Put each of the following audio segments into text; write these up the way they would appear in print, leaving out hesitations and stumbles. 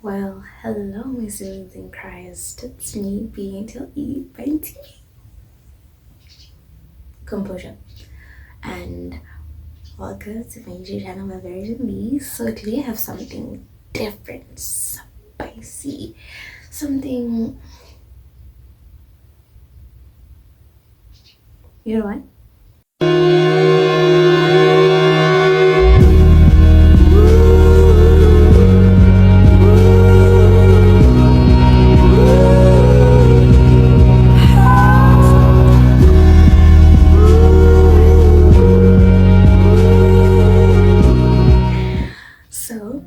Well, hello, my siblings in Christ. It's me, banti. Composure. And welcome to my YouTube channel, my version B. So today I have something different, spicy, something, you know what? So,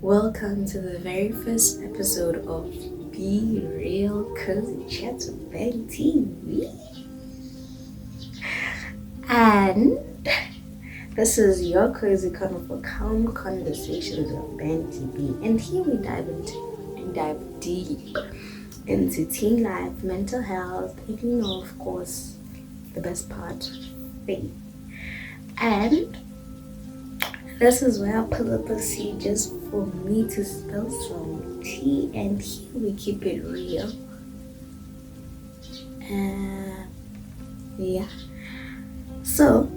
welcome to the very first episode of Be Real Cozy Chats with banti. And this is your cozy corner for calm conversations of banti B. And here we dive deep into teen life, mental health, and of course, the best part, faith. And this is where I pull up a seat just for me to spill some tea, and here we keep it real. Yeah. So,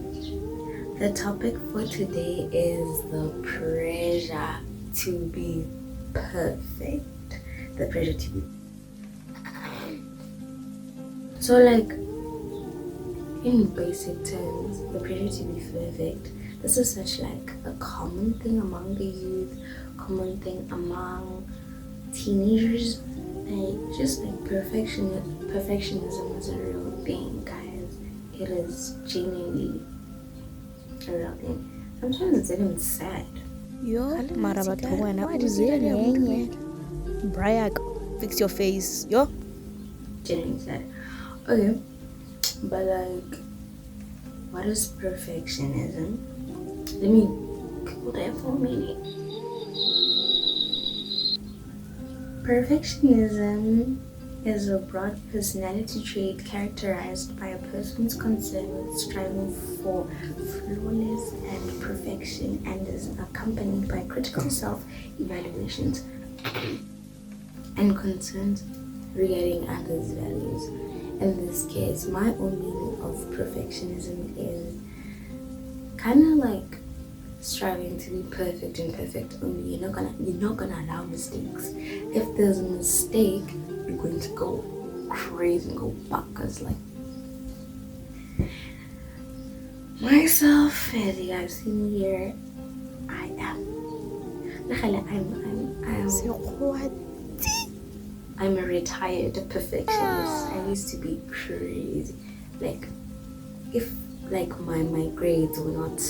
the topic for today is the pressure to be perfect. The pressure to be. So, like, in basic terms, the pressure to be perfect. This is such like a common thing among the youth, common thing among teenagers. Like just like perfectionism is a real thing, guys. It is genuinely a real thing. Sometimes it's even sad. Yo, mara batho wena o zenyenye. Brian, fix your face. Yo. Genuinely sad. Okay, but like, what is perfectionism? Let me go there for a minute. Perfectionism is a broad personality trait characterized by a person's concern with striving for flawless and perfection, and is accompanied by critical self-evaluations and concerns regarding others' values. In this case, my own meaning of perfectionism is kind of like striving to be perfect and perfect only. You're not gonna allow mistakes. If there's a mistake, you're going to go crazy and go bonkers. Like myself, as you guys see me here, I'm a retired perfectionist. I used to be crazy. Like if like my grades were not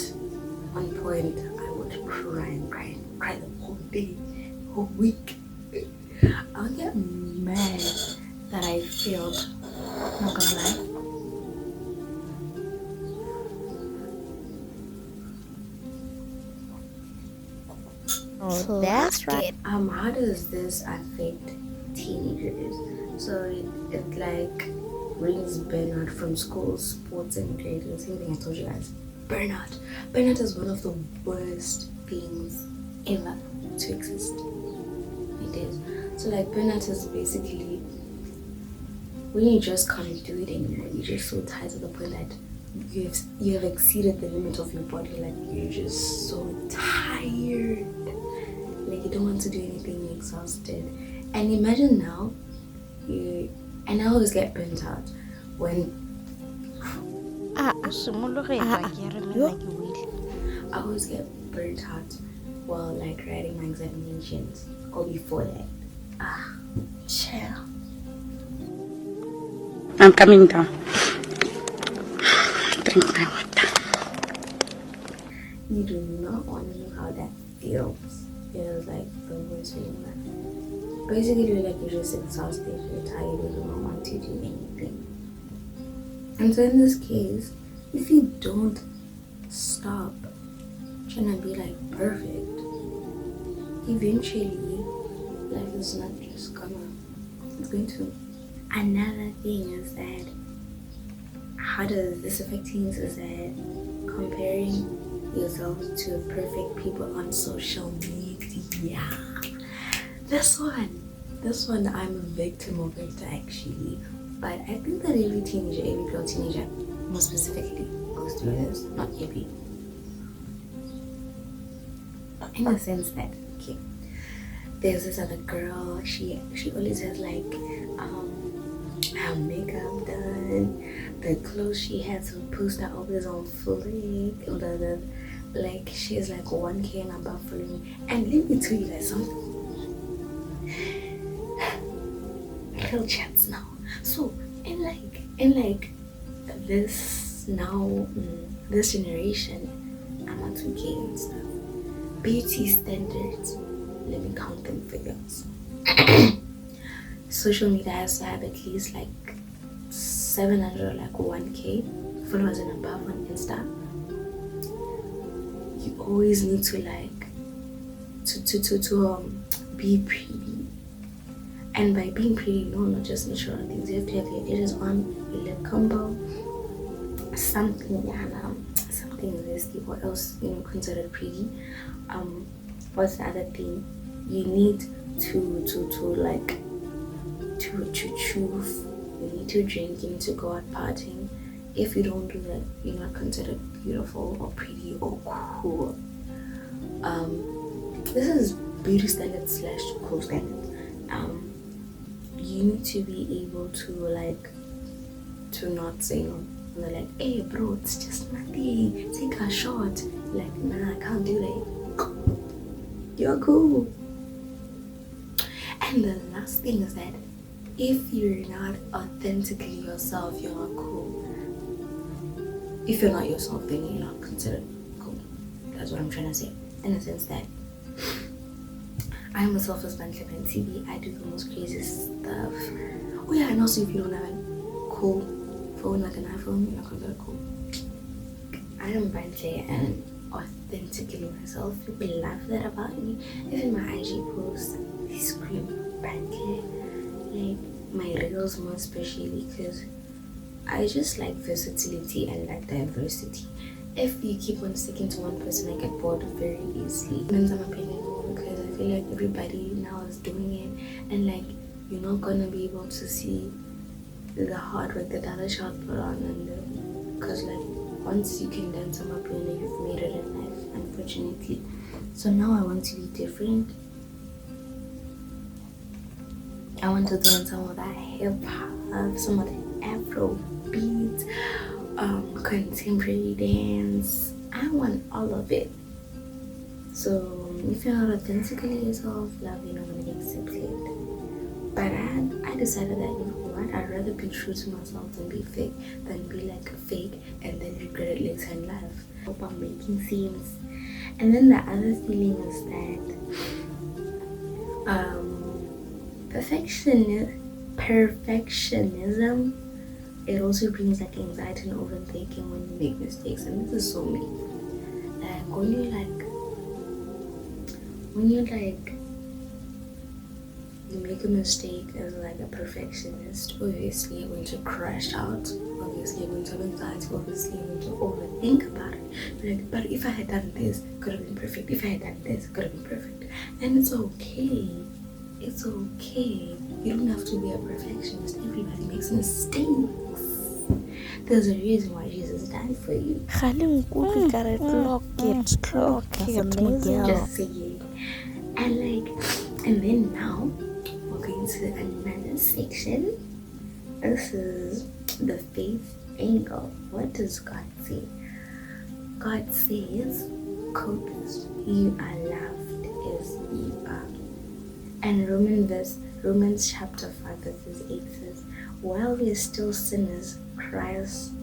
on point, I would cry the whole day, whole week. I would get mad that I failed. Not gonna lie. Oh, so that's right. How does this affect teenagers? So it like brings burnout from school, sports, and grades. The same thing I told you guys. Burnout. Burnout is one of the worst things ever to exist. It is. So like burnout is basically when you just can't do it anymore. You're just so tired to the point that you have exceeded the limit of your body. Like you're just so tired. Like you don't want to do anything. You're exhausted. And imagine now, and I always get burnt out when I always get burnt out while like writing my examinations or before that. Chill. I'm coming down. Drink my water. You do not want to know how that feels. It is like the worst feeling. Basically, you're just exhausted, you're tired, you don't want to do anything. And so in this case, if you don't stop trying to be like perfect, eventually life is not just it's going to. Another thing is that how does this affect teens is that comparing yourself to perfect people on social media. This one, I'm a victim of it actually. But I think that every teenager, every girl teenager, more specifically, goes through this. Not every. In the sense that, okay, there's this other girl. She always has like her makeup done, the clothes she has to post her always on flick. Like she's like 1K and above following. And let me tell you guys something. Real chats now. So in like this now this generation, I'm at 2K and stuff. Beauty standards, let me count them for you. Social media has to have at least like 700 or like 1K followers and above on Insta. You always need to like to be pretty. And by being pretty, no, not just natural things. You have to have your edges on, your lip combo, something zesty, or else considered pretty. What's the other thing? You need to choose. You need to drink. You need to go out partying. If you don't do that, you're not considered beautiful or pretty or cool. This is beauty standards / cool standards. You need to be able to not say no. And they're like, hey bro, it's just nothing. Take a shot. Like, nah, I can't do that. You're cool. And the last thing is that if you're not authentically yourself, you're not cool. If you're not yourself, then you're not considered cool. That's what I'm trying to say. In the sense that I'm a self-responsible and TV. I do the most crazy stuff. Oh yeah, and also if you don't have a cool phone like an iPhone, you're not considered cool. I am banti and authentically myself. People laugh that about me. Even my IG posts, they scream banti. Like my reels more especially, because I just like versatility and like diversity. If you keep on sticking to one person, I get bored very easily. Depends on my opinion because I feel like everybody now is doing it, and like you're not gonna be able to see the hard work that other child put on, and because like once you can dance some up, you've made it in life, unfortunately. So now I want to be different. I want to do some of that hip hop, some of the Afro beats, contemporary dance. I want all of it. So if you're not authentically yourself, love, you're not gonna get accepted. But I decided that, you know what, I'd rather be true to myself than be fake, than be like a fake and then regret it later in life. Hope I'm making sense. And then the other feeling is that perfectionism, it also brings like anxiety and overthinking when you make mistakes, and this is so me. Like when you make a mistake as like a perfectionist, obviously you're going to crash out, obviously you're going to have anxiety, obviously you're going to overthink about it. You're like, but if I had done this, could have been perfect. If I had done this, could have been perfect. And it's okay. It's okay. You don't have to be a perfectionist. Everybody makes mistakes. There's a reason why Jesus died for you. Just say it. And then now we're going to another section. This is the faith angle. What does God say? God says, quote this, you are loved as you are. And Romans chapter 5 verse 8 says, while we are still sinners, Christ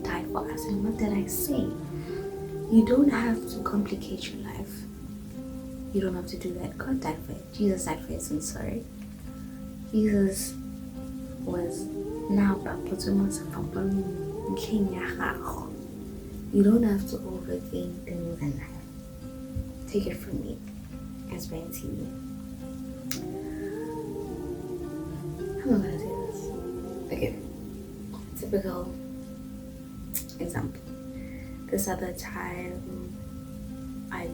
died for us. And what did I say? You don't have to complicate your life. You don't have to do that. God died for it. Jesus died for it. I'm sorry. Jesus was now. You don't have to overthink things in life. Take it from me. As banti. How am I gonna say this? Okay. Typical example. This other time I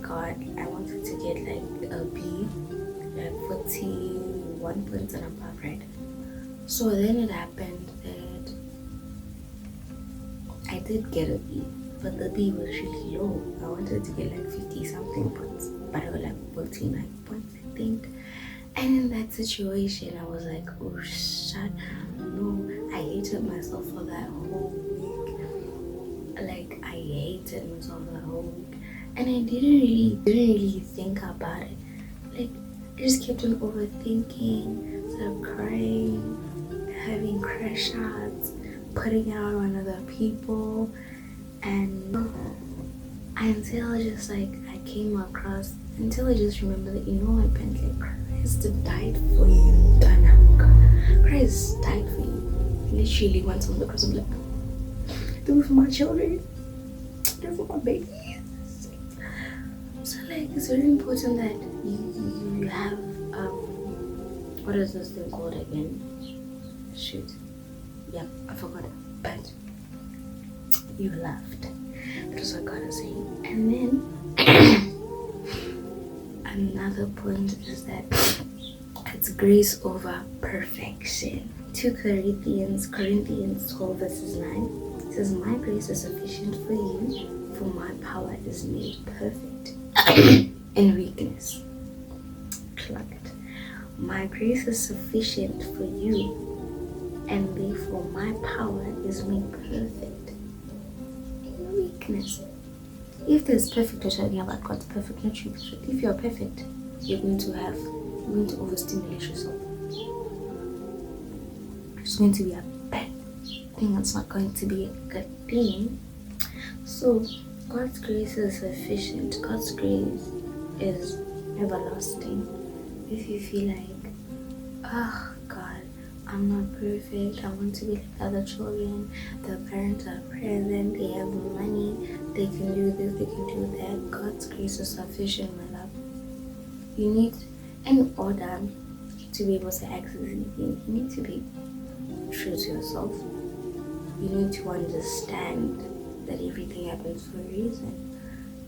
wanted to get like a B, like for 41 points and above, right? So then it happened that I did get a B, but the B was really low. I wanted to get like 50 something points, but I got like 49 points, I think. And in that situation, I was like, oh shut no. I hated myself for that whole week. Like, I hated myself for that whole week. And I didn't really think about it. Like, I just kept on overthinking, sort of crying, having crash outs, putting it out on other people. And until just like I came across, until I just remember that, you know what, Bentley, Christ died for you. Christ died for you. Literally went on the cross and like, do it for my children, do it for my babies. So like, it's very important that you have what is this thing called again? Shoot, yep, I forgot. But you loved. That's what God is saying. And then another point is that it's grace over perfection. 2 Corinthians 12 verses 9 says, my grace is sufficient for you, for my power is made perfect in weakness. Plug it. My grace is sufficient for you, and therefore my power is made perfect in weakness. If there's perfect, you're talking about God's perfect, not you. If you're perfect, you're going to overstimulate yourself. It's going to be a bad thing. It's not going to be a good thing. So God's grace is sufficient. God's grace is everlasting. If you feel like, oh God, I'm not perfect, I want to be like other children, the parents are present, they have money, they can do this, they can do that. God's grace is sufficient, my love. You need, in order to be able to access anything, you need to be true to yourself. You need to understand that everything happens for a reason.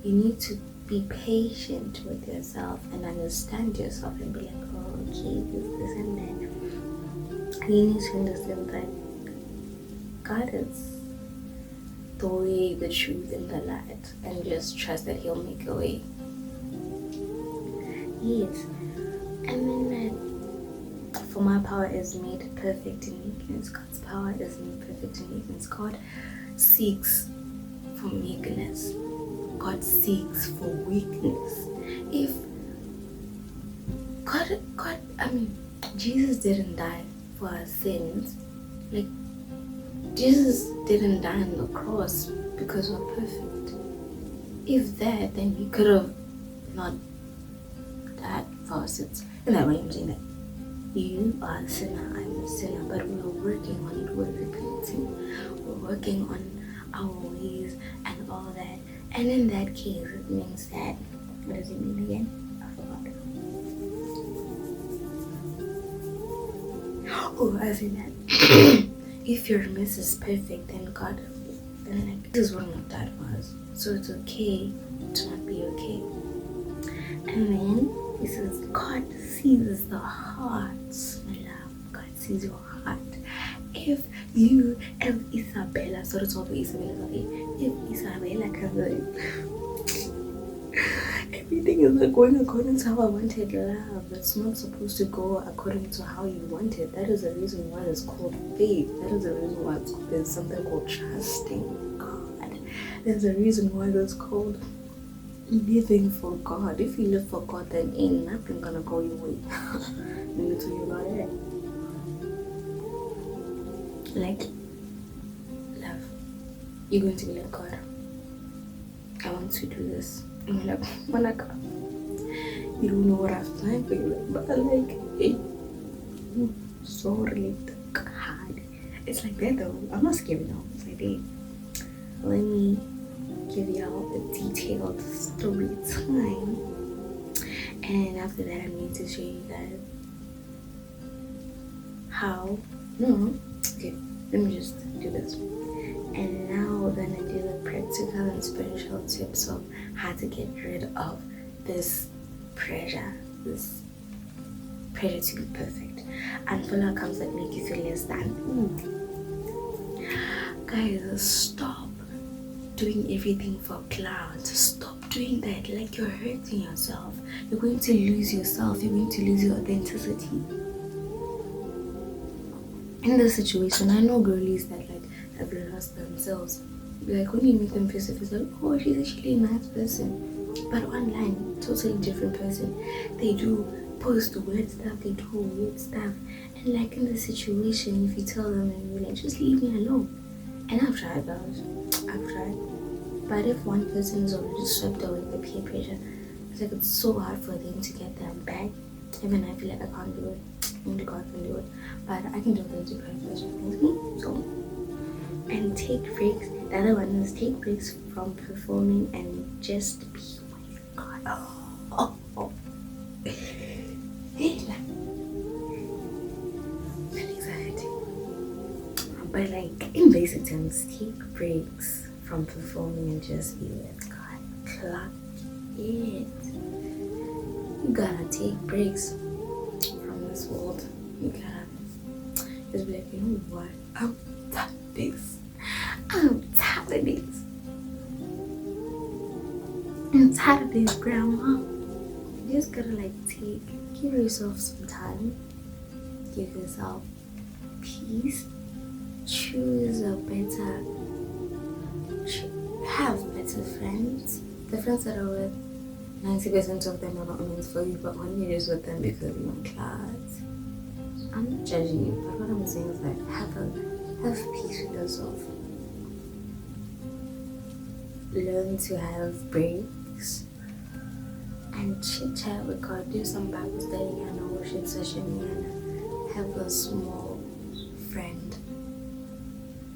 You need to be patient with yourself and understand yourself and be like, oh, okay, this and that. You need to understand that God is the way, the truth, and the light, and just trust that He'll make a way. Yes. And then that for my power is made perfect in weakness. God's power is made perfect in weakness. God seeks for meekness. God seeks for weakness. If Jesus didn't die for our sins. Like, Jesus didn't die on the cross because we're perfect. If that, then He could have not died for our sins. In that way, I'm saying that you are a sinner, I'm a sinner, but we're working on it, we're repenting, we're working on our ways and all that. And in that case, it means that, what does it mean again? I forgot. Oh, I say that if your mess is perfect, then God, then like, this is what not that was. So it's okay to not be okay. And then He says, God sees the hearts, my love. God sees your heart. If Isabella, so to talk to Isabella, if Isabella can everything is not going according to how I wanted love. It's not supposed to go according to how you want it. That is the reason why it's called faith. That is the reason why there's something called trusting God. There's a reason why it's called living for God. If you live for God, then ain't nothing gonna go your way. Let me tell you about it. Like, love, you're going to be like, God, I want to do this. And you're like, Manaka, you don't know what I've done for you, but like, hey, sorry, God. It's like that though. I'm not scared now. It's like, hey, let me give y'all a detailed story time, and after that I'm going to show you guys how, okay, let me just do this. And now we're gonna do the practical and spiritual tips of how to get rid of this pressure, this pressure to be perfect, and full outcomes that make you feel less than. Guys, stop doing everything for clout. Stop doing that. Like, you're hurting yourself. You're going to lose yourself. You're going to lose your authenticity. In this situation, I know girlies that like have lost themselves. Like, when you meet them face to face, like, oh, she's actually a nice person. But online, totally different person. They do post weird stuff, they do weird stuff. And like, in the situation, if you tell them and you're like, just leave me alone. And I've tried, guys. I've tried. But if one person is already swept away by peer pressure, it's like it's so hard for them to get them back. Even I feel like I can't do it. Only God can do it. But I can do things to pressure things. So, and take breaks. The other one is take breaks from performing and just be with God. Anxiety. But like, in basic terms, take breaks from performing and just be with God. Clock it. You gotta take breaks from this world. You gotta just be like, you know what? I'm tired of this. I'm tired of this. I'm tired of this, grandma. You just gotta like give yourself some time. Give yourself peace. Choose a better, have better friends. The friends that are with, 90% of them are not meant for you, but when you're just with them because you're in class. I'm not judging you, but what I'm saying is that have peace with yourself. Learn to have breaks and chit chat with God. Do some Bible study and a worship session and have a small friend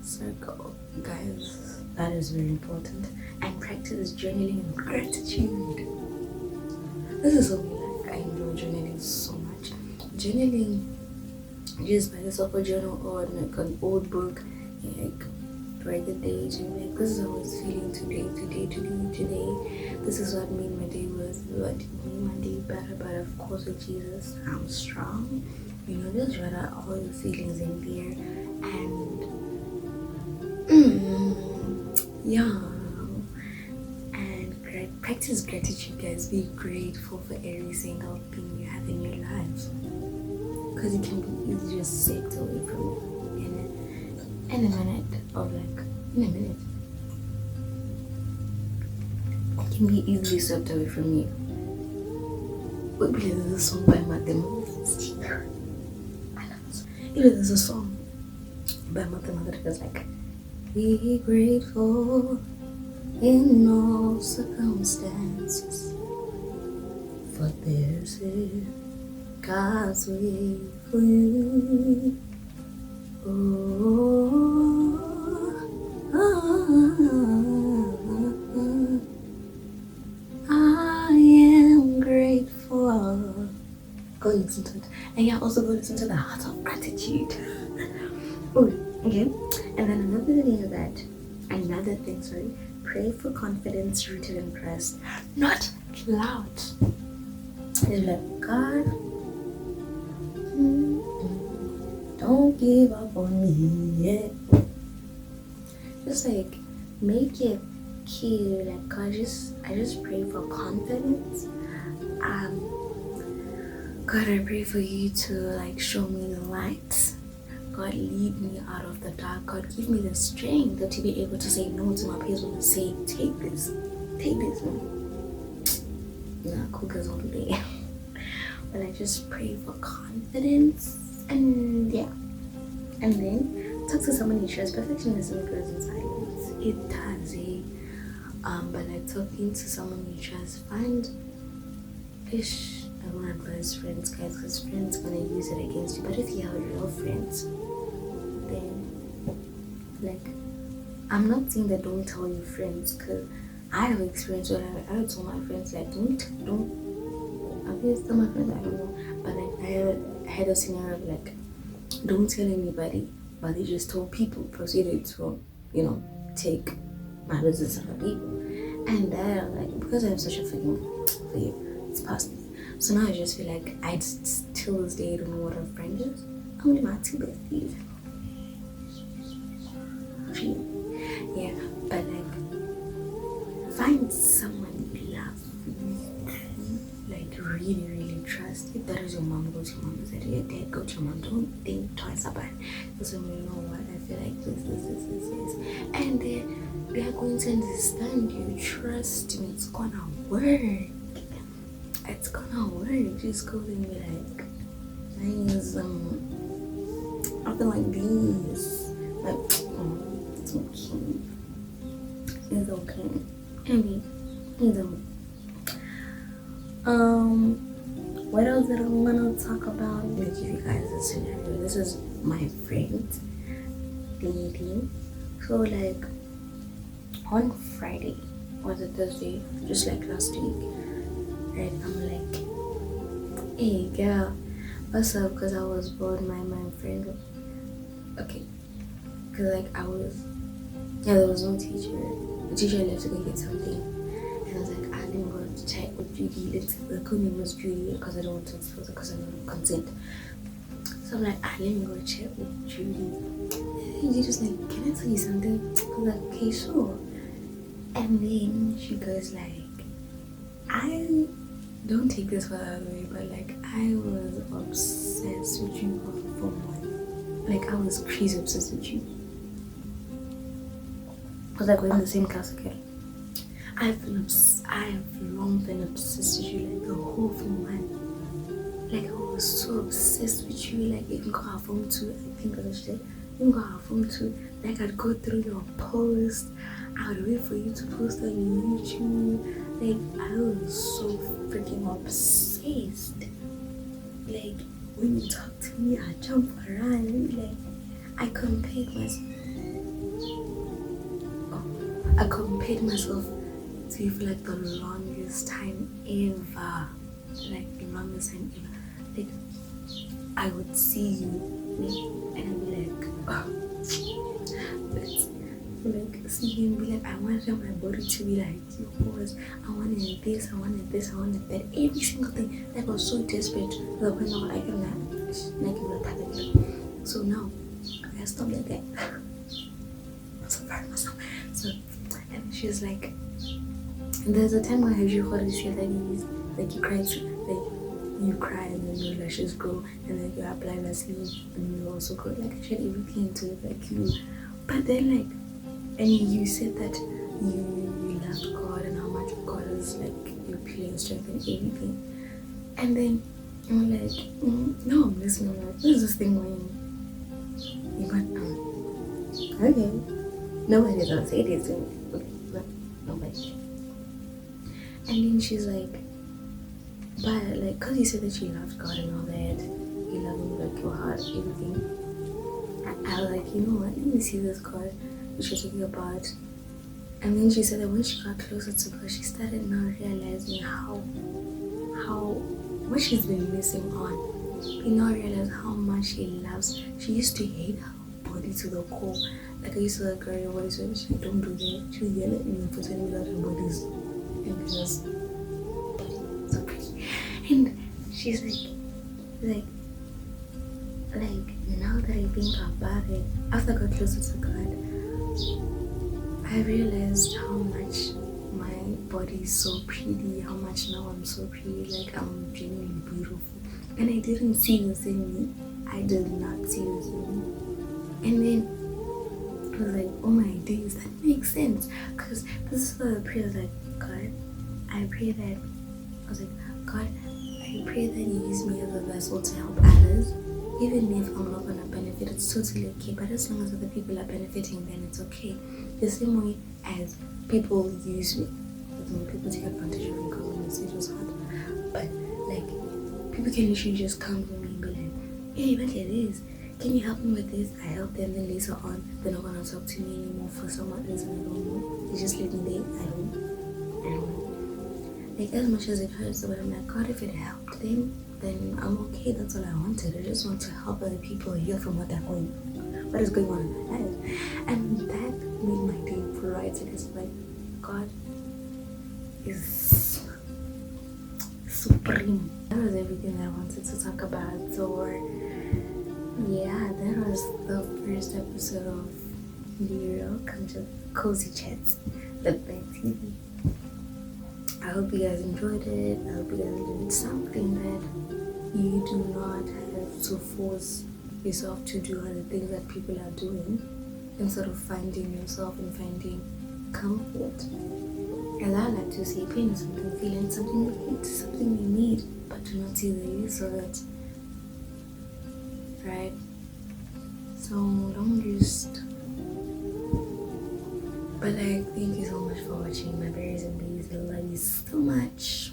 circle, guys. That is very important. And practice journaling and gratitude. This is something like I enjoy journaling so much. Journaling, just buy yourself a journal or like an old book, like write the days and like, this is how I was feeling today. This is what made my day worth, what made my day better. But of course, with Jesus, I'm strong. You know, just write out all your feelings in there and yeah. And practice gratitude, guys. Be grateful for every single thing you have in your life, because it can be easy just sipped away from you in a minute. It can be easily swept away from you. But there's a song by Mathematics. There's a song by Mathematics that's like, be grateful in all circumstances, for this is God's way for you. I am grateful. Go listen to it. And yeah, also go listen to the Heart of Gratitude. Okay. And then another thing, pray for confidence rooted in Christ, not clout. It's like, God, don't give up on me yet. Just like, make it cute. Like, God, I just pray for confidence. God, I pray for you to like show me the light. God, lead me out of the dark. God, give me the strength to be able to say no to my peers when they say, take this. Nah, cool girls all day. But I just pray for confidence, and yeah. And then talk to someone you trust. Perfectionism grows in silence. It does, but like talking to someone you trust, find ish. I won't advise friends, guys, because friends gonna use it against you. But if you have real friends, then like, I'm not saying that don't tell your friends, because I have experience where I would tell my friends like, don't. I guess tell my friends, I don't know, but like I had a scenario of like, don't tell anybody, but they just told people, proceeded to, take my business out of people, and that like, because I have such a feeling for you, it's past me. So now I just feel like I till this day don't know what a friend is. Only my two besties. Yeah, but like find someone you love, like really, really trust. If that is your mom, go to your mom. If that is your dad, go to your mom. Don't think twice about it. Because when you know what, I feel like this. And then they are going to understand you. Trust me, it's gonna work. It's gonna work. Just go and be like, nice, I feel like this. Like, it's okay. It's okay. I mean, you know. What else that I'm gonna talk about? I'm gonna give you guys a scenario. This is my friend lady. So like on Friday or the Thursday, just like last week, right? I'm like, hey girl, what's up? Because I was bored. My friend. Okay, because like there was no teacher. The teacher left to go get something, and I was like, I didn't go to chat with Judy. The code name was Judy because I don't want to expose her because I don't consent. So I'm like, let me go chat with Judy. And she's just like, can I tell you something? I was like, okay, sure. And then she goes like, I don't take this for the other way, but like I was obsessed with you from one. Like I was crazy obsessed with you. Because like we're in the same class again. I have long been obsessed with you, like the whole form one. Like I was so obsessed with you, like even got her phone too. I think I was there. Even got her phone too. Like I'd go through your post. I would wait for you to post on YouTube. Like I was so freaking obsessed. Like when you talk to me, I jump around. Like I compared myself to you for like the longest time ever. Like the longest time ever. Like I would see you and I'd be like, like see him be like, I wanted my body to be like yours. I wanted this, I wanted that. Every single thing. Like I was so desperate to the point now I can like so now I stopped like that. I'm so proud of myself. So and she's like, there's a time when I heard you hold this like you cry and then your lashes grow and then you apply Vaseline and you also grow. Like I tried everything into it like you. But then like, and you said that you loved God and how much God is like your pillar and strength and everything. And then I'm like, no, I'm listening. I'm like, this is this thing when you went, okay. Nobody's gonna say this to me. Okay, nobody. And then she's like, but like, cause you said that you loved God and all that, you love him with like your heart, everything. I was like, you know what? Let me see this God which you're talking about. And then she said that when she got closer to God, she started now realizing how what she's been missing on. You now realize how much she loves. She used to hate her body to the core. Like I used to like, girl, your body's so she don't do that. She would yell at me for telling me that her body's just so pretty. And she's like now that I think about it, after I got closer to God, I realized how much my body is so pretty, how much now I'm so pretty, like I'm genuinely beautiful. And I didn't see this in me. I did not see this in me. And then I was like, oh my days, that makes sense. Because this is the prayer that God, I pray that, I was like, God, I pray that you use me as a vessel to help others. Even if I'm not gonna benefit, it's totally okay. But as long as other people are benefiting, then it's okay. The same way as people use me. People take advantage of me because my message was hard. But like, people can literally just come to me and be like, hey, look at this. Can you help me with this? I help them, then later on, they're not gonna talk to me anymore for some reason I don't know. They just leave me there. I don't know. Like as much as it hurts, but I'm like, God, if it helped them, then I'm okay. That's all I wanted. I just want to help other people heal from what is going on in their lives. And that made my day bright. It's like God is supreme. That was everything I wanted to talk about. So yeah, that was the first episode of BE REAL, come to cozy chats with banti. I hope you guys enjoyed it. I hope you guys learned something that you do not have to force yourself to do other things that people are doing, instead of finding yourself and finding comfort. As I like to say, pain is something, feeling something you hate, something you need, but do not see the use of it. Right? So don't just. But thank you so much for watching, my berries and bees. I love you so much.